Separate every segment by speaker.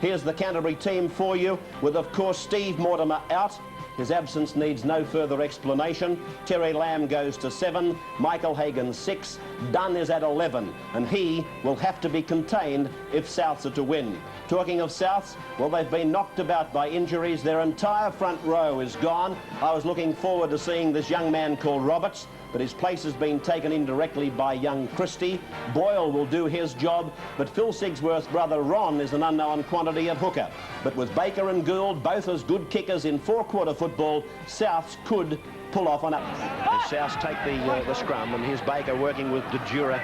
Speaker 1: Here's the Canterbury team for you, with, of course, Steve Mortimer out. His absence needs no further explanation. Terry Lamb goes to 7, Michael Hagan 6, Dunn is at 11, and he will have to be contained if Souths are to win. Talking of Souths, well, they've been knocked about by injuries. Their entire front row is gone. I was looking forward to seeing this young man called Roberts, but his place has been taken indirectly by young Christie. Boyle will do his job, but Phil Sigsworth's brother Ron is an unknown quantity at hooker. But with Baker and Gould both as good kickers in four-quarter football, Souths could pull off on up. The Souths take the scrum, and here's Baker working with De Jura,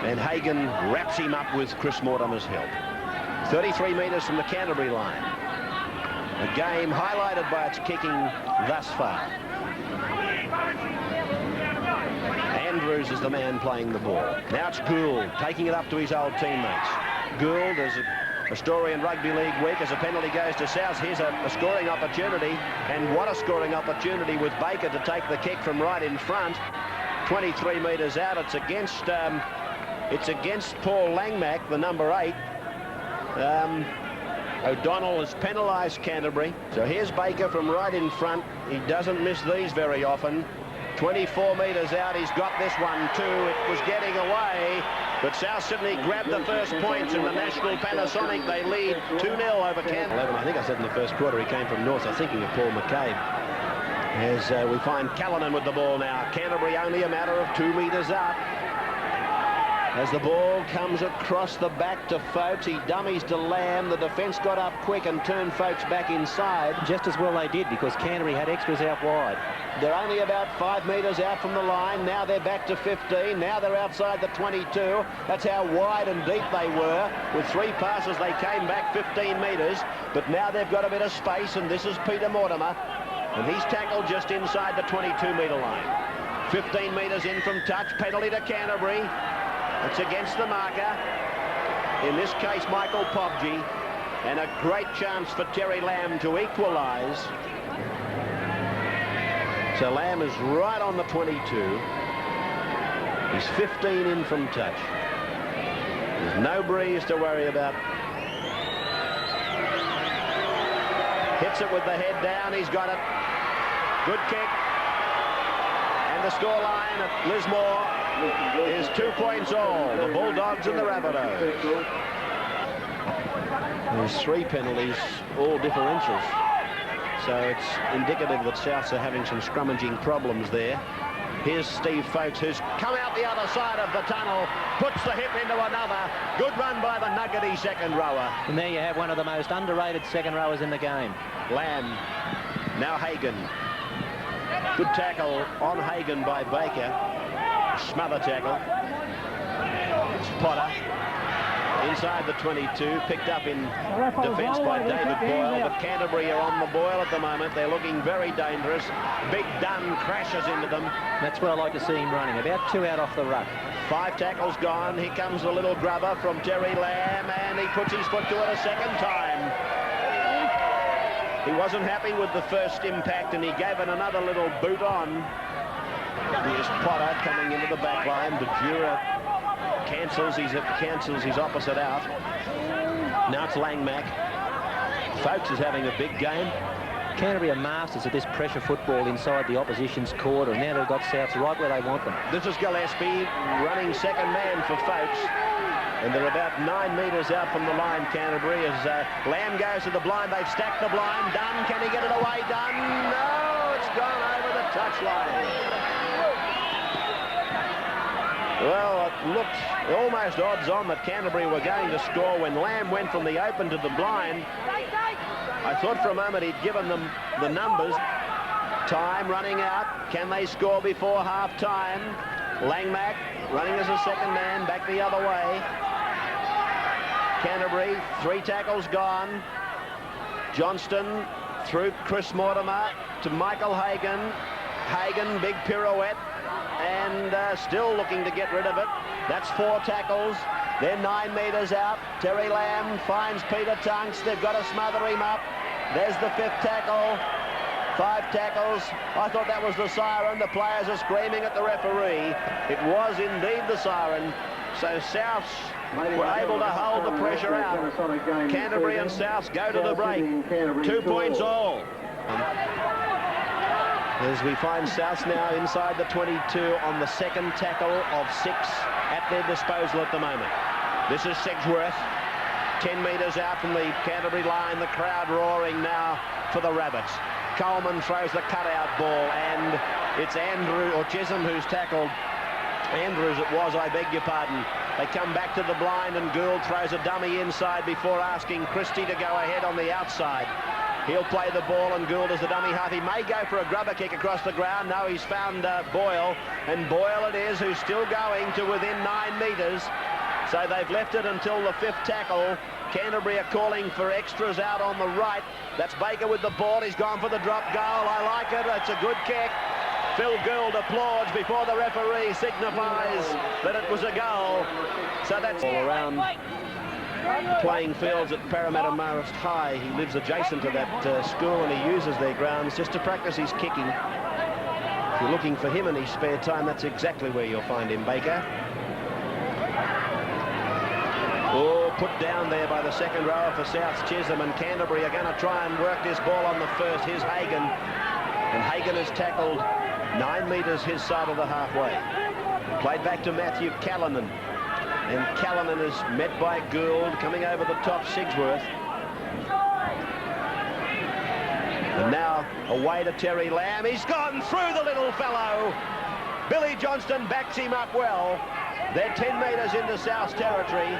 Speaker 1: and Hagan wraps him up with Chris Mortimer's help. 33 metres from the Canterbury line. A game highlighted by its kicking thus far. Andrews is the man playing the ball. Now it's Gould taking it up to his old teammates. Gould is a story in Rugby League week as a penalty goes to South. Here's a scoring opportunity, and what a scoring opportunity with Baker to take the kick from right in front. 23 metres out. It's against Paul Langmack, the number 8. O'Donnell has penalised Canterbury. So here's Baker from right in front. He doesn't miss these very often. 24 metres out, he's got this one too. It was getting away, but South Sydney grabbed the first points in the National Panasonic. They lead 2-0 over Canterbury. 11, I think I said in the first quarter he came from North. I'm thinking of Paul McCabe. As we find Callanan with the ball now. Canterbury only a matter of 2 metres out. As the ball comes across the back to Folks, he dummies to Lamb. The defence got up quick and turned Folks back inside.
Speaker 2: Just as well they did, because Canterbury had extras out wide.
Speaker 1: They're only about 5 metres out from the line. Now they're back to 15. Now they're outside the 22. That's how wide and deep they were. With 3 passes, they came back 15 metres. But now they've got a bit of space, and this is Peter Mortimer. And he's tackled just inside the 22-metre line. 15 metres in from touch. Penalty to Canterbury. It's against the marker, in this case Michael Pobji, and a great chance for Terry Lamb to equalise. So Lamb is right on the 22. He's 15 in from touch. There's no breeze to worry about. Hits it with the head down, he's got it. Good kick. And the scoreline at Lismore is 2 points all. The Bulldogs and the Rabbitohs. There's 3 penalties, all differentials. So it's indicative that Souths are having some scrummaging problems there. Here's Steve Folks, who's come out the other side of the tunnel, puts the hip into another. Good run by the nuggety second rower.
Speaker 2: And there you have one of the most underrated second rowers in the game.
Speaker 1: Lamb, now Hagan. Good tackle on Hagan by Baker. Smother tackle. It's Potter inside the 22, picked up in defence by David Boyle, but Canterbury are on the boil at the moment. They're looking very dangerous. Big Dunn crashes into them.
Speaker 2: That's where I like to see him running, about 2 out off the ruck.
Speaker 1: 5 tackles gone. Here comes the little grubber from Terry Lamb, and he puts his foot to it a second time. He wasn't happy with the first impact, and he gave it another little boot on. Here's Potter coming into the back line. De Jura cancels his opposite out. Now it's Langmack. Folks is having a big game.
Speaker 2: Canterbury are masters of this pressure football inside the opposition's quarter, and now they've got Souths right where they want them.
Speaker 1: This is Gillespie running second man for Folks. And they're about 9 metres out from the line, Canterbury, as Lamb goes to the blind. They've stacked the blind. Dunn, can he get it away? Dunn, no, it's gone over the touchline. Well, it looked almost odds on that Canterbury were going to score when Lamb went from the open to the blind. I thought for a moment he'd given them the numbers. Time running out. Can they score before half-time? Langmack running as a second man, back the other way. Canterbury, 3 tackles gone. Johnston through Chris Mortimer to Michael Hagan. Hagan, big pirouette, and still looking to get rid of it. That's 4 tackles. They're 9 metres out. Terry Lamb finds Peter Tunks. They've got to smother him up. There's the 5th tackle. 5 tackles. I thought that was the siren. The players are screaming at the referee. It was indeed the siren. So Souths were able to hold the pressure out. Canterbury and Souths go to the break. 2 points all. As we find Souths now inside the 22 on the second tackle of 6 at their disposal at the moment. This is Sigsworth, 10 metres out from the Canterbury line. The crowd roaring now for the Rabbits. Coleman throws the cutout ball, and it's Andrew or Chisholm who's tackled. Andrews it was, I beg your pardon. They come back to the blind, and Gould throws a dummy inside before asking Christie to go ahead on the outside. He'll play the ball, and Gould is the dummy half. He may go for a grubber kick across the ground. No, he's found Boyle, and Boyle it is, who's still going to within 9 metres. So they've left it until the 5th tackle. Canterbury are calling for extras out on the right. That's Baker with the ball. He's gone for the drop goal. I like it. It's a good kick. Phil Gould applauds before the referee signifies that it was a goal. So that's all around playing fields at Parramatta Marist High. He lives adjacent to that school, and he uses their grounds just to practice his kicking. If you're looking for him in his spare time, that's exactly where you'll find him, Baker. Oh, put down there by the second rower for Souths. Chisholm and Canterbury are going to try and work this ball on the first. Here's Hagan, and Hagan has tackled 9 metres his side of the halfway. Played back to Matthew Callanan, and Callanan is met by Gould, coming over the top, Sigsworth. And now away to Terry Lamb. He's gone through the little fellow. Billy Johnston backs him up well. They're 10 metres into South territory.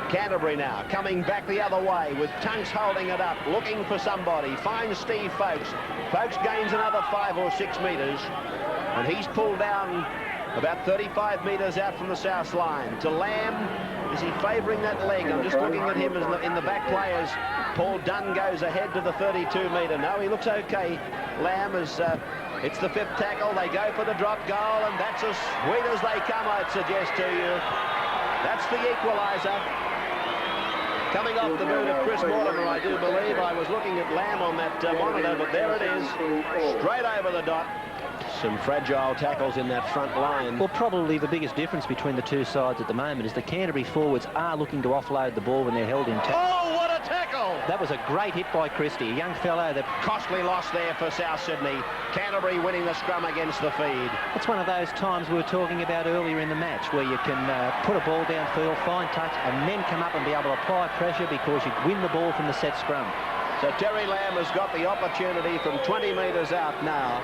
Speaker 1: Canterbury now coming back the other way with Tunks holding it up, looking for somebody. Finds Steve Folkes. Folkes gains another 5 or 6 metres, and he's pulled down about 35 metres out from the South line. To Lamb, is he favouring that leg? I'm just looking at him as in the back players. Paul Dunn goes ahead to the 32-metre. No, he looks okay. Lamb is, it's the 5th tackle. They go for the drop goal, and that's as sweet as they come, I'd suggest to you. That's the equaliser. Coming off the boot of Chris Mortimer, I do believe. I was looking at Lamb on that monitor, but there it is. Straight over the dot. Some fragile tackles in that front line.
Speaker 2: Well, probably the biggest difference between the two sides at the moment is the Canterbury forwards are looking to offload the ball when they're held in tackle.
Speaker 1: Oh, what a tackle!
Speaker 2: That was a great hit by Christie, a young fellow that...
Speaker 1: Costly loss there for South Sydney. Canterbury winning the scrum against the feed.
Speaker 2: It's one of those times we were talking about earlier in the match where you can put a ball downfield, fine touch, and then come up and be able to apply pressure because you win the ball from the set scrum.
Speaker 1: So Terry Lamb has got the opportunity from 20 metres out now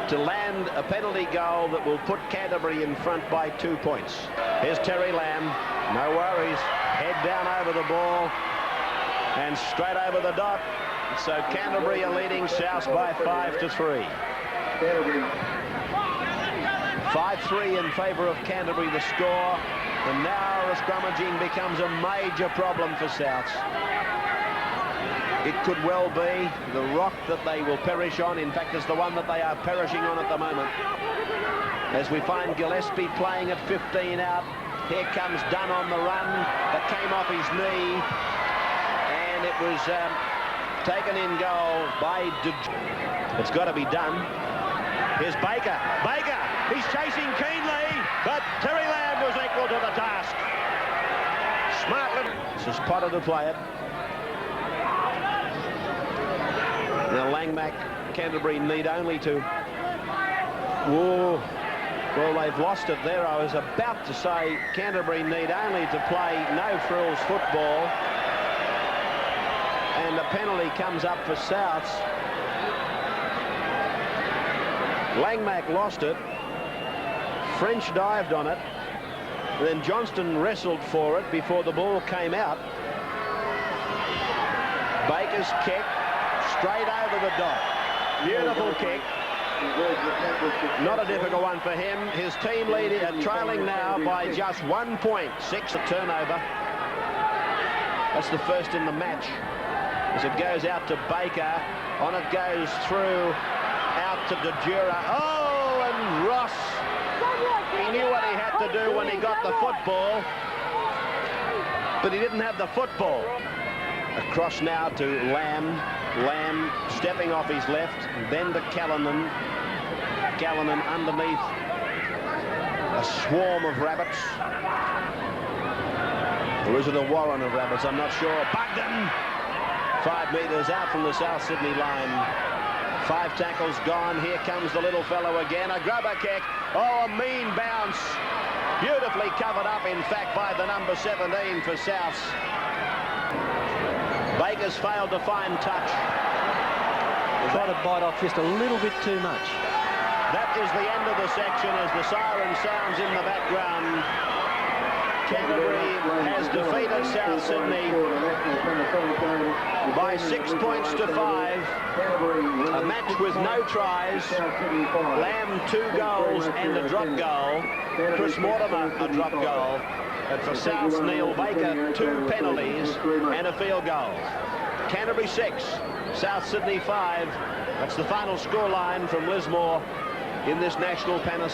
Speaker 1: to land a penalty goal that will put Canterbury in front by 2 points. Here's Terry Lamb. No worries. Head down over the ball and straight over the dot. So Canterbury are leading South by 5-3. 5-3 in favour of Canterbury, the score. And now the scrummaging becomes a major problem for Souths. It could well be the rock that they will perish on. In fact, it's the one that they are perishing on at the moment. As we find Gillespie playing at 15 out. Here comes Dunn on the run. That came off his knee. And it was taken in goal by... It's got to be done. Here's Baker. Baker! He's chasing keenly, but Terry Lamb was equal to the task. Smart little... This is Potter to play it. Now Langmack, Canterbury need only to... Whoa. Well, they've lost it there. I was about to say Canterbury need only to play no-frills football. And the penalty comes up for Souths. Langmack lost it. French dived on it. And then Johnston wrestled for it before the ball came out. Baker's kick. Straight over the dot. Beautiful kick. Not a difficult one for him. His team leading, trailing now by just 1 point. 6 a turnover. That's the first in the match. As it goes out to Baker. On it goes through. Out to DeJura. Oh, and Ross. He knew what he had to do when he got the football. But he didn't have the football. Across now to Lamb. Lamb stepping off his left, then to Callanan. Callanan underneath A swarm of rabbits. Or is it a warren of rabbits? I'm not sure. Bugden! 5 metres out from the South Sydney line. 5 tackles gone. Here comes the little fellow again. A grubber kick. Oh, a mean bounce. Beautifully covered up, in fact, by the number 17 for Souths. Baker's failed to find touch.
Speaker 2: Try to bite off just a little bit too much.
Speaker 1: That is the end of the section as the siren sounds in the background. Canterbury has defeated South Sydney by 6 points to 5. A match with no tries. Lamb 2 goals and a drop goal. Chris Mortimer a drop goal. And for Souths, Neil Baker 2 penalties and a field goal. Canterbury 6, South Sydney 5. That's the final scoreline from Lismore in this National Panasonic.